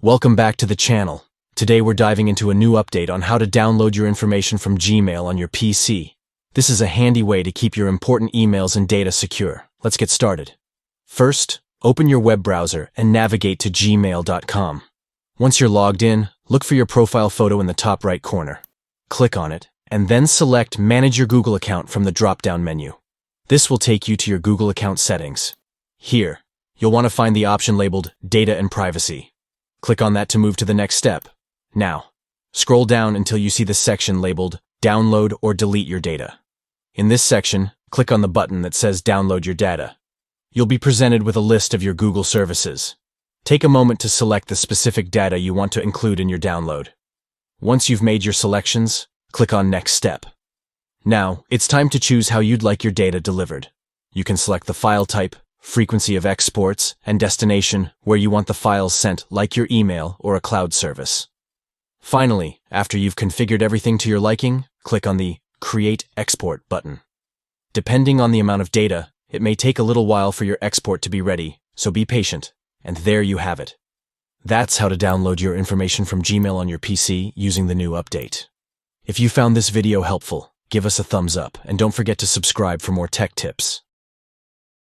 Welcome back to the channel. Today we're diving into a new update on how to download your information from Gmail on your PC. This is a handy way to keep your important emails and data secure. Let's get started. First, open your web browser and navigate to gmail.com. Once you're logged in, look for your profile photo in the top right corner. Click on it, and then select Manage Your Google Account from the drop-down menu. This will take you to your Google account settings. Here, you'll want to find the option labeled Data and Privacy. Click on that to move to the next step. Now, scroll down until you see the section labeled Download or Delete Your Data. In this section, click on the button that says Download Your Data. You'll be presented with a list of your Google services. Take a moment to select the specific data you want to include in your download. Once you've made your selections, click on Next Step. Now, it's time to choose how you'd like your data delivered. You can select the file type, frequency of exports, and destination where you want the files sent, like your email or a cloud service. Finally, after you've configured everything to your liking, click on the Create Export button. Depending on the amount of data, it may take a little while for your export to be ready, so be patient. And there you have it. That's how to download your information from Gmail on your PC using the new update. If you found this video helpful, give us a thumbs up and don't forget to subscribe for more tech tips.